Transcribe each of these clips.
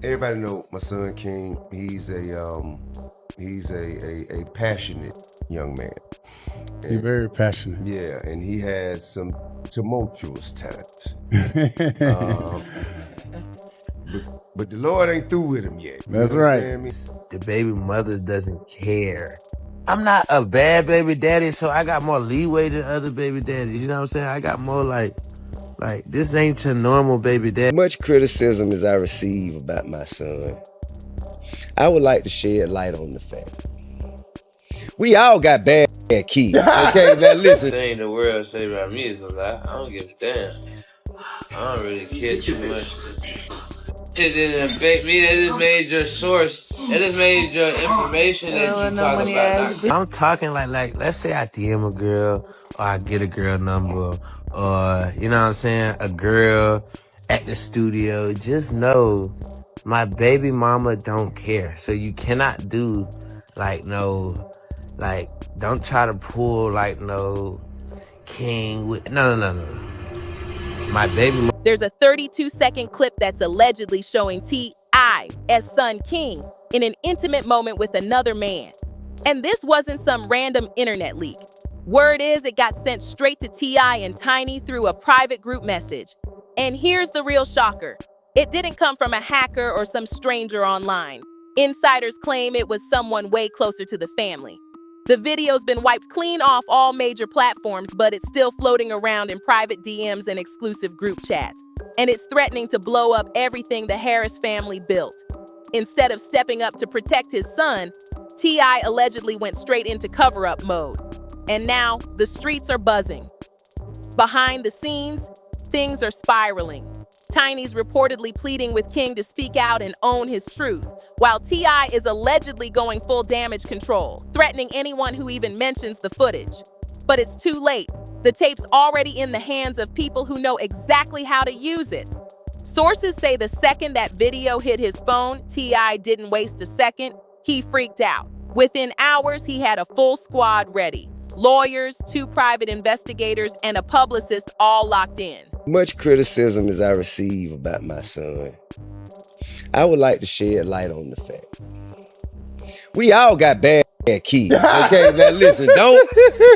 Everybody know my son King. He's a passionate young man. You're very passionate. Yeah, and he has some tumultuous times. But the Lord ain't through with him yet. That's right. The baby mother doesn't care. I'm not a bad baby daddy, so I got more leeway than other baby daddies. You know what I'm saying? I got more like this ain't your normal baby daddy. Much criticism as I receive about my son, I would like to shed light on the fact we all got bad kids. Okay, now listen. The thing the world say about me is a lie. I don't give a damn. I don't really care too much. It didn't affect me. That just made your source. That just made your information that you talk about. I'm talking like let's say I DM a girl or I get a girl number or you know what I'm saying, a girl at the studio. Just know my baby mama don't care. So you cannot do don't try to pull no king with no. My baby. There's a 32-second clip that's allegedly showing T.I. as son King in an intimate moment with another man. And this wasn't some random internet leak. Word is it got sent straight to T.I. and Tiny through a private group message. And here's the real shocker. It didn't come from a hacker or some stranger online. Insiders claim it was someone way closer to the family. The video's been wiped clean off all major platforms, but it's still floating around in private DMs and exclusive group chats. And it's threatening to blow up everything the Harris family built. Instead of stepping up to protect his son, T.I. allegedly went straight into cover-up mode. And now, the streets are buzzing. Behind the scenes, things are spiraling. Tiny's reportedly pleading with King to speak out and own his truth, while T.I. is allegedly going full damage control, threatening anyone who even mentions the footage. But it's too late. The tape's already in the hands of people who know exactly how to use it. Sources say the second that video hit his phone, T.I. didn't waste a second. He freaked out. Within hours, he had a full squad ready. Lawyers, 2 private investigators, and a publicist all locked in. Much criticism as I receive about my son, I would like to shed light on the fact we all got bad kids. Okay, now listen, don't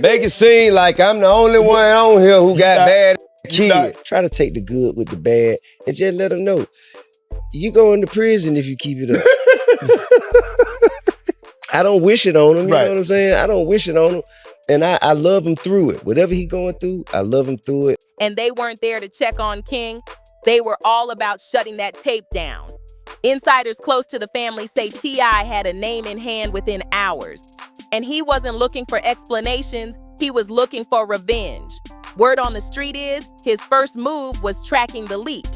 make it seem like I'm the only one on here who got bad kids. Try to take the good with the bad and just let them know you going to prison if you keep it up. I don't wish it on him, you know what I'm saying? I don't wish it on him. And I love him through it. Whatever he going through, I love him through it. And they weren't there to check on King. They were all about shutting that tape down. Insiders close to the family say T.I. had a name in hand within hours. And he wasn't looking for explanations, he was looking for revenge. Word on the street is his first move was tracking the leak.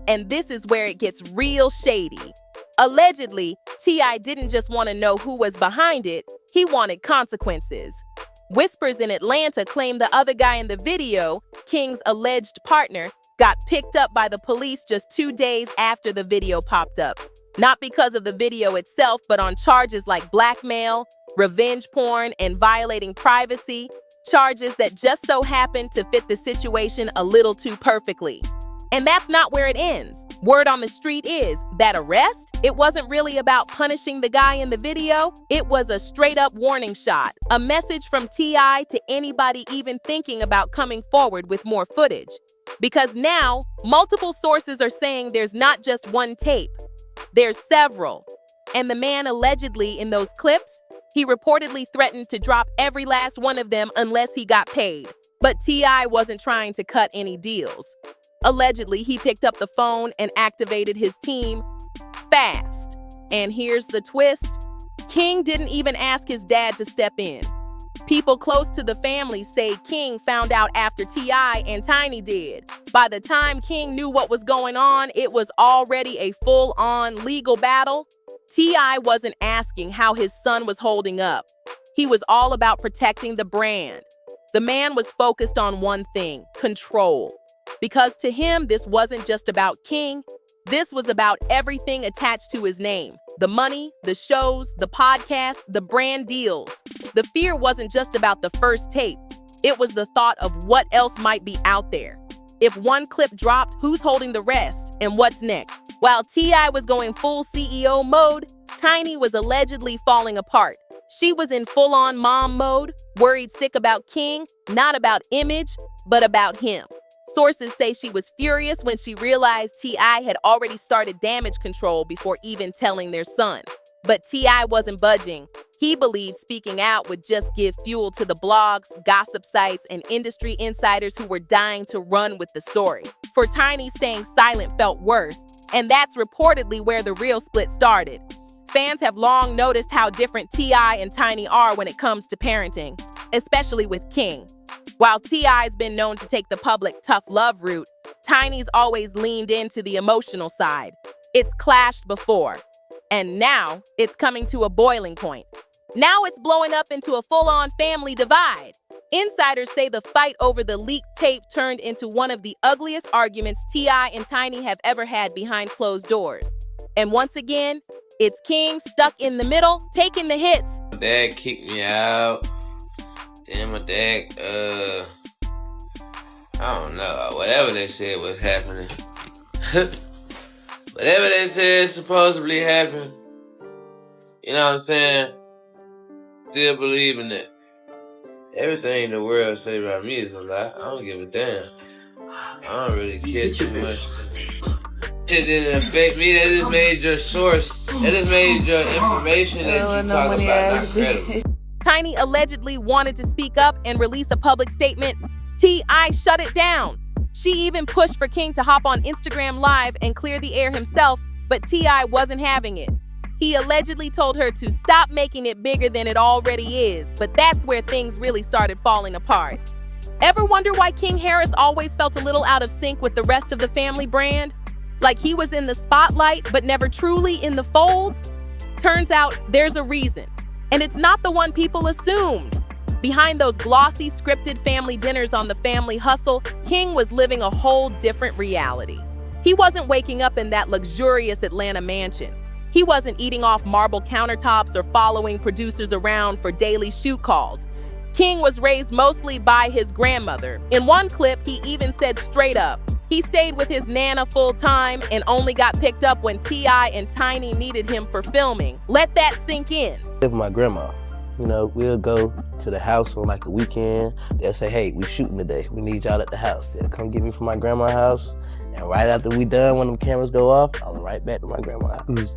And this is where it gets real shady. Allegedly, T.I. didn't just want to know who was behind it, he wanted consequences. Whispers in Atlanta claim the other guy in the video, King's alleged partner, got picked up by the police just 2 days after the video popped up. Not because of the video itself, but on charges like blackmail, revenge porn, and violating privacy, charges that just so happened to fit the situation a little too perfectly. And that's not where it ends. Word on the street is that arrest, it wasn't really about punishing the guy in the video. It was a straight-up warning shot, a message from T.I. to anybody even thinking about coming forward with more footage. Because now, multiple sources are saying there's not just one tape, there's several. And the man allegedly in those clips, he reportedly threatened to drop every last one of them unless he got paid. But T.I. wasn't trying to cut any deals. Allegedly, he picked up the phone and activated his team fast. And here's the twist. King didn't even ask his dad to step in. People close to the family say King found out after T.I. and Tiny did. By the time King knew what was going on, it was already a full-on legal battle. T.I. wasn't asking how his son was holding up. He was all about protecting the brand. The man was focused on one thing, control. Because to him, this wasn't just about King. This was about everything attached to his name. The money, the shows, the podcast, the brand deals. The fear wasn't just about the first tape. It was the thought of what else might be out there. If one clip dropped, who's holding the rest? And what's next? While T.I. was going full CEO mode, Tiny was allegedly falling apart. She was in full-on mom mode, worried sick about King, not about image, but about him. Sources say she was furious when she realized T.I. had already started damage control before even telling their son. But T.I. wasn't budging. He believed speaking out would just give fuel to the blogs, gossip sites, and industry insiders who were dying to run with the story. For Tiny, staying silent felt worse, and that's reportedly where the real split started. Fans have long noticed how different T.I. and Tiny are when it comes to parenting, especially with King. While T.I.'s been known to take the public tough love route, Tiny's always leaned into the emotional side. It's clashed before, and now it's coming to a boiling point. Now it's blowing up into a full-on family divide. Insiders say the fight over the leaked tape turned into one of the ugliest arguments T.I. and Tiny have ever had behind closed doors. And once again, it's King stuck in the middle, taking the hits. My dad kicked me out. Then my dad, I don't know, whatever they said was happening. Whatever they said supposedly happened. You know what I'm saying? Still believing it. Everything the world say about me is a lie. I don't give a damn. I don't really care too much. Shit didn't affect me. That just made your source. That just made your information that you talk about not credible. Tiny allegedly wanted to speak up and release a public statement. T.I. shut it down. She even pushed for King to hop on Instagram Live and clear the air himself, but T.I. wasn't having it. He allegedly told her to stop making it bigger than it already is, but that's where things really started falling apart. Ever wonder why King Harris always felt a little out of sync with the rest of the family brand? Like he was in the spotlight, but never truly in the fold? Turns out there's a reason, and it's not the one people assumed. Behind those glossy, scripted family dinners on The Family Hustle, King was living a whole different reality. He wasn't waking up in that luxurious Atlanta mansion. He wasn't eating off marble countertops or following producers around for daily shoot calls. King was raised mostly by his grandmother. In one clip, he even said straight up, he stayed with his nana full-time and only got picked up when T.I. and Tiny needed him for filming. Let that sink in. With my grandma. You know, we'll go to the house on like a weekend. They'll say, hey, we shooting today. We need y'all at the house. They'll come get me from my grandma's house. And right after we done, when them cameras go off, I'm right back to my grandma's house.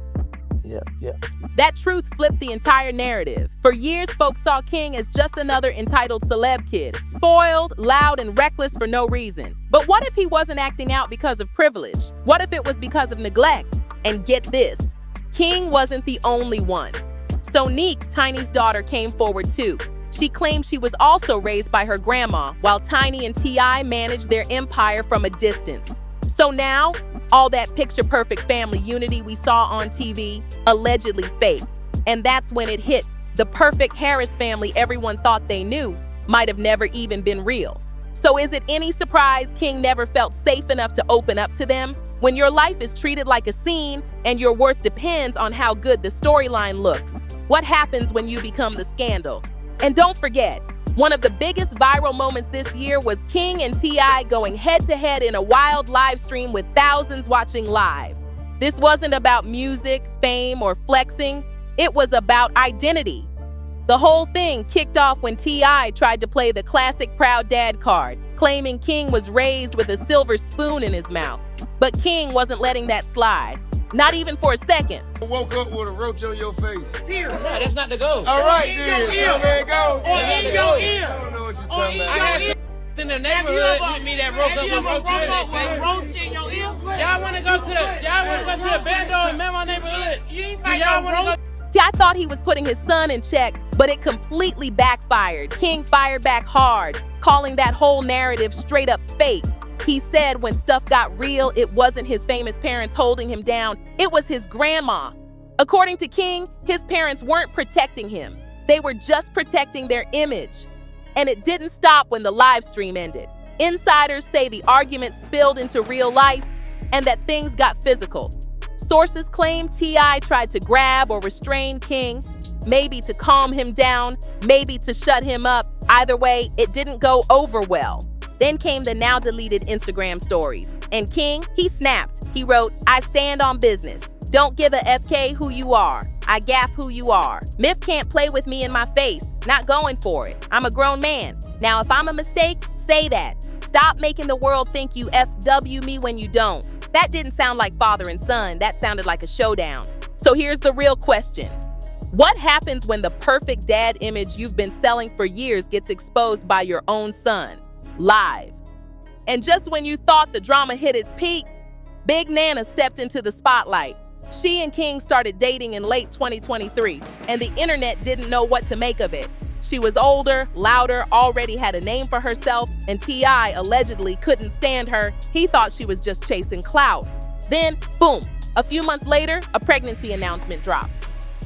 Yeah. That truth flipped the entire narrative. For years, folks saw King as just another entitled celeb kid, spoiled, loud, and reckless for no reason. But what if he wasn't acting out because of privilege? What if it was because of neglect? And get this, King wasn't the only one. So Neek, Tiny's daughter, came forward too. She claimed she was also raised by her grandma, while Tiny and T.I. managed their empire from a distance. So now, all that picture-perfect family unity we saw on TV, allegedly fake. And that's when it hit. The perfect Harris family everyone thought they knew might have never even been real. So is it any surprise King never felt safe enough to open up to them? When your life is treated like a scene and your worth depends on how good the storyline looks, what happens when you become the scandal? And don't forget, one of the biggest viral moments this year was King and T.I. going head-to-head in a wild live stream with thousands watching live. This wasn't about music, fame, or flexing. It was about identity. The whole thing kicked off when T.I. tried to play the classic proud dad card, claiming King was raised with a silver spoon in his mouth. But King wasn't letting that slide. Not even for a second. I woke up with a roach on your face. No, that's not the goal. All right, then. So there it goes. Or in your ear. I don't know what you're Or talking in about. your ear. In the neighborhood, hit me that rope Have up you with ever roach woke in up with a it. roach in your ear? Y'all wanna go to the bando in my neighborhood? You ain't Do fight y'all no wanna roach. go? See, I thought he was putting his son in check, but it completely backfired. King fired back hard, calling that whole narrative straight up fake. He said when stuff got real, it wasn't his famous parents holding him down, it was his grandma. According to King, his parents weren't protecting him. They were just protecting their image. And it didn't stop when the live stream ended. Insiders say the argument spilled into real life and that things got physical. Sources claim T.I. tried to grab or restrain King, maybe to calm him down, maybe to shut him up. Either way, it didn't go over well. Then came the now deleted Instagram stories. And King, he snapped. He wrote, I stand on business. Don't give a FK who you are. I gaff who you are. Myth can't play with me in my face. Not going for it. I'm a grown man. Now, if I'm a mistake, say that. Stop making the world think you FW me when you don't. That didn't sound like father and son. That sounded like a showdown. So here's the real question. What happens when the perfect dad image you've been selling for years gets exposed by your own son? Live. And just when you thought the drama hit its peak, Big Nana stepped into the spotlight. She and King started dating in late 2023, and the internet didn't know what to make of it. She was older, louder, already had a name for herself, and T.I. allegedly couldn't stand her. He thought she was just chasing clout. Then, boom, a few months later, a pregnancy announcement dropped.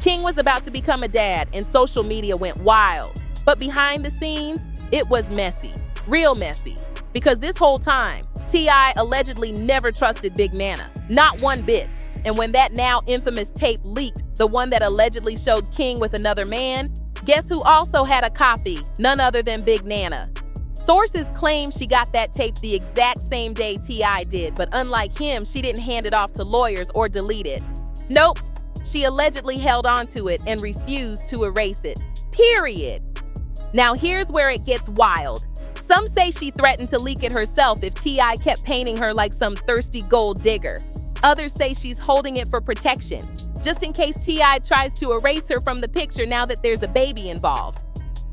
King was about to become a dad, and social media went wild. But behind the scenes, it was messy, real messy. Because this whole time, T.I. allegedly never trusted Big Nana, not one bit. And when that now infamous tape leaked, the one that allegedly showed King with another man, guess who also had a copy? None other than Big Nana. Sources claim she got that tape the exact same day T.I. did, but unlike him, she didn't hand it off to lawyers or delete it. Nope, she allegedly held onto it and refused to erase it. Period. Now here's where it gets wild. Some say she threatened to leak it herself if T.I. kept painting her like some thirsty gold digger. Others say she's holding it for protection, just in case T.I. tries to erase her from the picture now that there's a baby involved.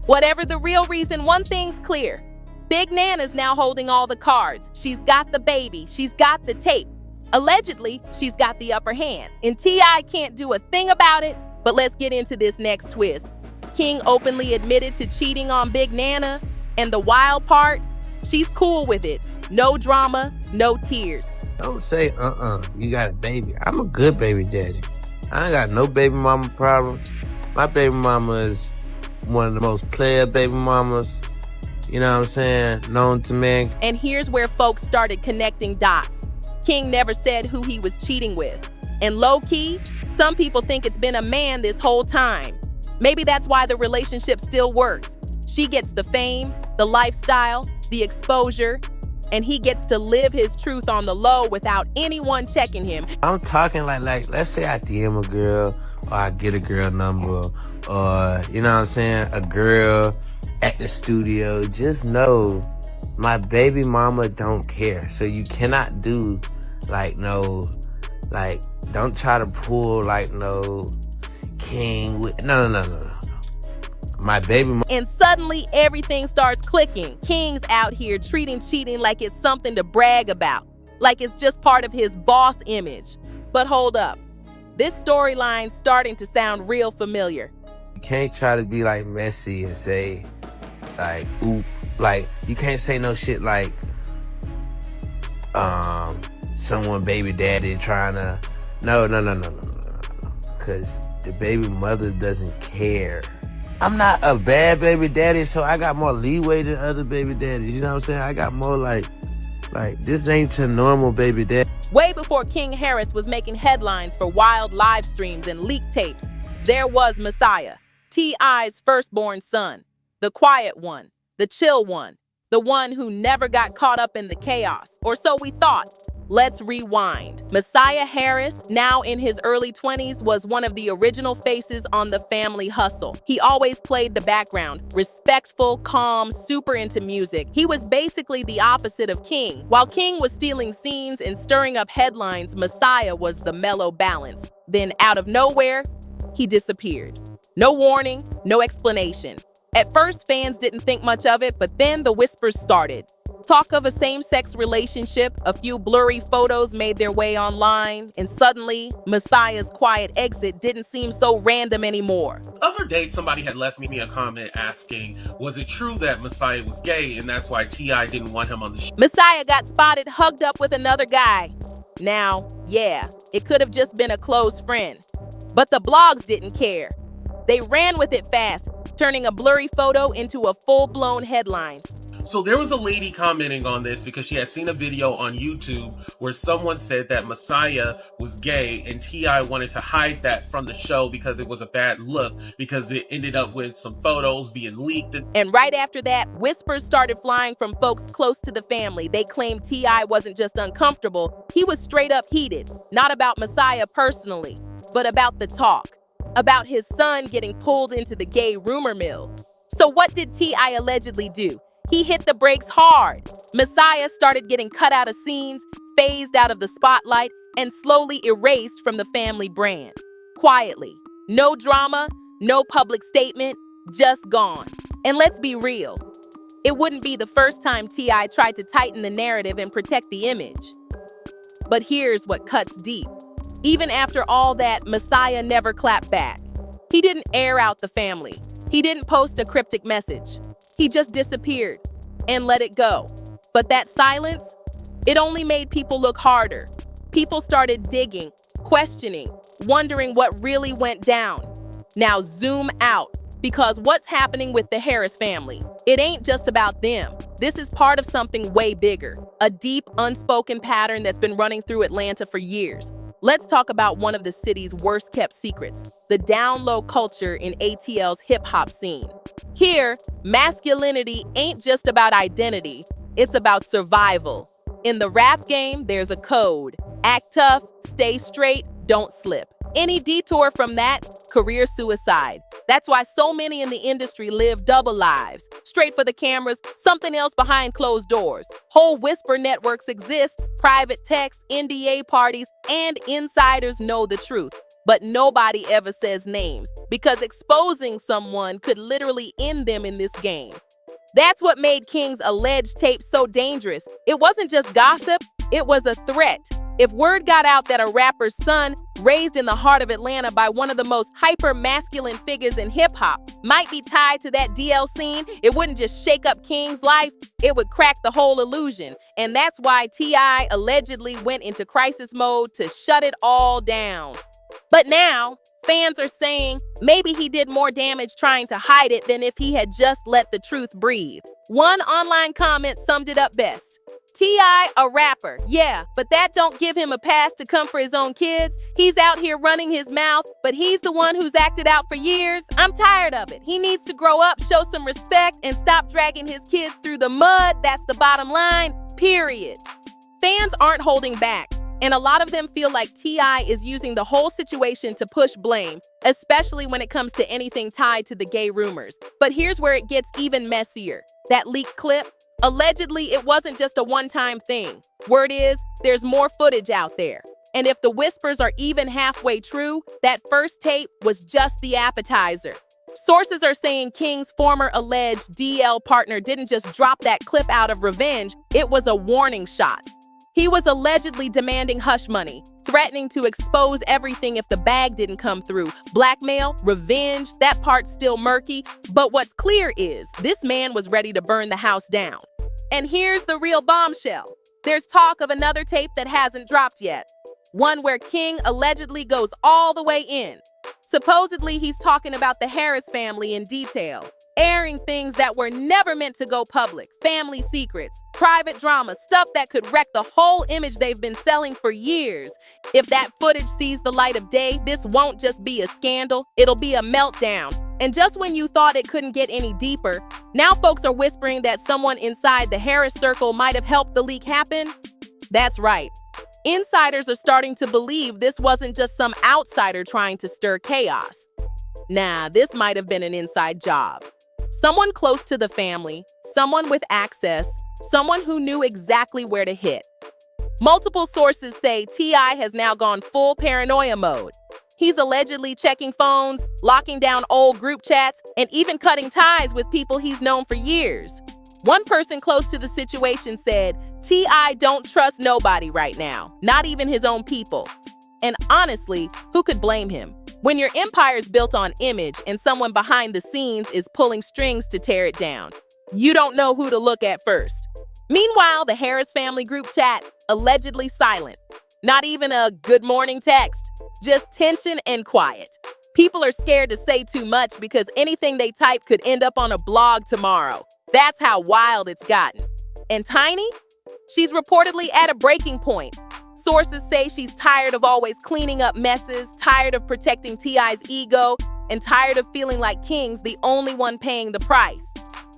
Whatever the real reason, one thing's clear. Big Nana's now holding all the cards. She's got the baby. She's got the tape. Allegedly, she's got the upper hand, and T.I. can't do a thing about it. But let's get into this next twist. King openly admitted to cheating on Big Nana, and the wild part, she's cool with it. No drama, no tears. Don't say, you got a baby. I'm a good baby daddy. I ain't got no baby mama problems. My baby mama is one of the most player baby mamas, you know what I'm saying, known to man. And here's where folks started connecting dots. King never said who he was cheating with. And low-key, some people think it's been a man this whole time. Maybe that's why the relationship still works. She gets the fame, the lifestyle, the exposure, and he gets to live his truth on the low without anyone checking him. I'm talking like let's say I DM a girl, or I get a girl number, or, you know what I'm saying, a girl at the studio. Just know my baby mama don't care. So you cannot do don't try to pull no King with, no. My baby mama. And suddenly everything starts clicking. King's out here treating cheating like it's something to brag about, like it's just part of his boss image. But hold up. This storyline's starting to sound real familiar. You can't try to be messy and say oop. You can't say no shit someone baby daddy trying to, no. Cause the baby mother doesn't care. I'm not a bad baby daddy, so I got more leeway than other baby daddies. You know what I'm saying? I got more this ain't your normal baby daddy. Way before King Harris was making headlines for wild live streams and leaked tapes, there was Messiah, T.I.'s firstborn son, the quiet one, the chill one, the one who never got caught up in the chaos, or so we thought. Let's rewind. Messiah Harris, now in his early 20s, was one of the original faces on The Family Hustle. He always played the background, respectful, calm, super into music. He was basically the opposite of King. While King was stealing scenes and stirring up headlines, Messiah was the mellow balance. Then out of nowhere, he disappeared. No warning, no explanation. At first, fans didn't think much of it, but then the whispers started. Talk of a same-sex relationship, a few blurry photos made their way online, and suddenly, Messiah's quiet exit didn't seem so random anymore. The other day, somebody had left me a comment asking, was it true that Messiah was gay and that's why T.I. didn't want him on the show? Messiah got spotted hugged up with another guy. Now, yeah, it could have just been a close friend. But the blogs didn't care. They ran with it fast, turning a blurry photo into a full-blown headline. So there was a lady commenting on this because she had seen a video on YouTube where someone said that Messiah was gay and T.I. wanted to hide that from the show because it was a bad look, because it ended up with some photos being leaked. And right after that, whispers started flying from folks close to the family. They claimed T.I. wasn't just uncomfortable, he was straight up heated. Not about Messiah personally, but about the talk. About his son getting pulled into the gay rumor mill. So what did T.I. allegedly do? He hit the brakes hard. Messiah started getting cut out of scenes, phased out of the spotlight, and slowly erased from the family brand. Quietly. No drama, no public statement, just gone. And let's be real, it wouldn't be the first time T.I. tried to tighten the narrative and protect the image. But here's what cuts deep. Even after all that, Messiah never clapped back. He didn't air out the family. He didn't post a cryptic message. He just disappeared and let it go. But that silence, it only made people look harder. People started digging, questioning, wondering what really went down. Now zoom out, because what's happening with the Harris family? It ain't just about them. This is part of something way bigger, a deep, unspoken pattern that's been running through Atlanta for years. Let's talk about one of the city's worst kept secrets, the down low culture in ATL's hip hop scene. Here, masculinity ain't just about identity, it's about survival. In the rap game, there's a code. Act tough, stay straight, don't slip. Any detour from that, career suicide. That's why so many in the industry live double lives. Straight for the cameras, something else behind closed doors. Whole whisper networks exist, private texts, NDA parties, and insiders know the truth. But nobody ever says names, because exposing someone could literally end them in this game. That's what made King's alleged tape so dangerous. It wasn't just gossip, it was a threat. If word got out that a rapper's son, raised in the heart of Atlanta by one of the most hyper-masculine figures in hip-hop, might be tied to that DL scene, it wouldn't just shake up King's life, it would crack the whole illusion. And that's why T.I. allegedly went into crisis mode to shut it all down. But now, fans are saying maybe he did more damage trying to hide it than if he had just let the truth breathe. One online comment summed it up best. T.I. a rapper, yeah, but that don't give him a pass to come for his own kids. He's out here running his mouth, but he's the one who's acted out for years. I'm tired of it. He needs to grow up, show some respect, and stop dragging his kids through the mud. That's the bottom line, period. Fans aren't holding back, and a lot of them feel like T.I. is using the whole situation to push blame, especially when it comes to anything tied to the gay rumors. But here's where it gets even messier. That leaked clip, allegedly, it wasn't just a one-time thing. Word is, there's more footage out there. And if the whispers are even halfway true, that first tape was just the appetizer. Sources are saying King's former alleged DL partner didn't just drop that clip out of revenge, it was a warning shot. He was allegedly demanding hush money, threatening to expose everything if the bag didn't come through. Blackmail, revenge, that part's still murky. But what's clear is this man was ready to burn the house down. And here's the real bombshell. There's talk of another tape that hasn't dropped yet. One where King allegedly goes all the way in. Supposedly, he's talking about the Harris family in detail, airing things that were never meant to go public, family secrets, private drama, stuff that could wreck the whole image they've been selling for years. If that footage sees the light of day, this won't just be a scandal, it'll be a meltdown. And just when you thought it couldn't get any deeper, now folks are whispering that someone inside the Harris circle might have helped the leak happen. That's right. Insiders are starting to believe this wasn't just some outsider trying to stir chaos. Nah, this might have been an inside job. Someone close to the family, someone with access, someone who knew exactly where to hit. Multiple sources say T.I. has now gone full paranoia mode. He's allegedly checking phones, locking down old group chats, and even cutting ties with people he's known for years. One person close to the situation said, T.I. don't trust nobody right now, not even his own people. And honestly, who could blame him? When your empire's built on image and someone behind the scenes is pulling strings to tear it down, you don't know who to look at first. Meanwhile, the Harris family group chat, allegedly silent. Not even a good morning text, just tension and quiet. People are scared to say too much because anything they type could end up on a blog tomorrow. That's how wild it's gotten. And Tiny? She's reportedly at a breaking point. Sources say she's tired of always cleaning up messes, tired of protecting T.I.'s ego, and tired of feeling like King's the only one paying the price.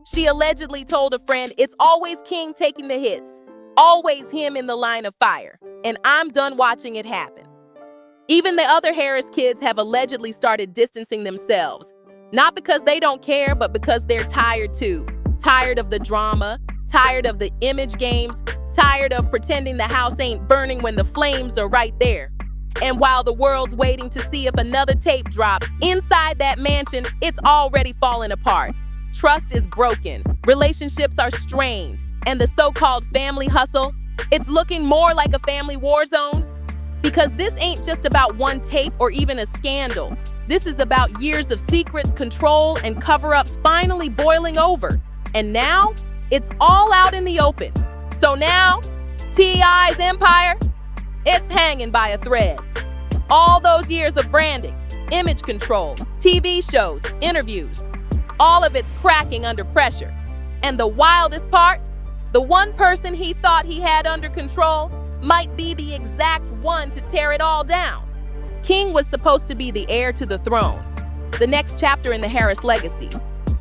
She allegedly told a friend it's always King taking the hits, always him in the line of fire, and I'm done watching it happen. Even the other Harris kids have allegedly started distancing themselves, not because they don't care, but because they're tired too. Tired of the drama, tired of the image games, tired of pretending the house ain't burning when the flames are right there. And while the world's waiting to see if another tape drops, inside that mansion, it's already falling apart. Trust is broken, relationships are strained, and the so-called family hustle, it's looking more like a family war zone. Because this ain't just about one tape or even a scandal. This is about years of secrets, control, and cover-ups finally boiling over. And now, it's all out in the open. So now, T.I.'s empire, it's hanging by a thread. All those years of branding, image control, TV shows, interviews, all of it's cracking under pressure. And the wildest part, the one person he thought he had under control might be the exact one to tear it all down. King was supposed to be the heir to the throne, the next chapter in the Harris legacy.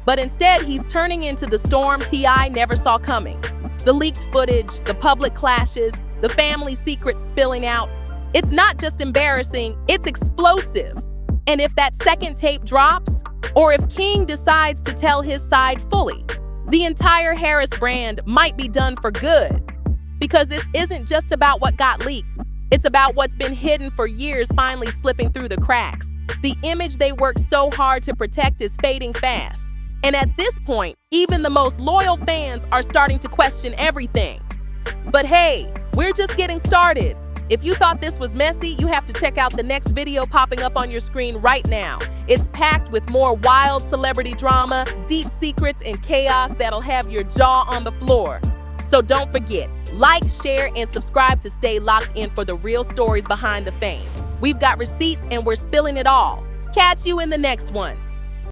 But instead, he's turning into the storm T.I. never saw coming. The leaked footage, the public clashes, the family secrets spilling out. It's not just embarrassing, it's explosive. And if that second tape drops, or if King decides to tell his side fully, the entire Harris brand might be done for good. Because this isn't just about what got leaked. It's about what's been hidden for years finally slipping through the cracks. The image they worked so hard to protect is fading fast. And at this point, even the most loyal fans are starting to question everything. But hey, we're just getting started. If you thought this was messy, you have to check out the next video popping up on your screen right now. It's packed with more wild celebrity drama, deep secrets, and chaos that'll have your jaw on the floor. So don't forget, like, share, and subscribe to stay locked in for the real stories behind the fame. We've got receipts and we're spilling it all. Catch you in the next one.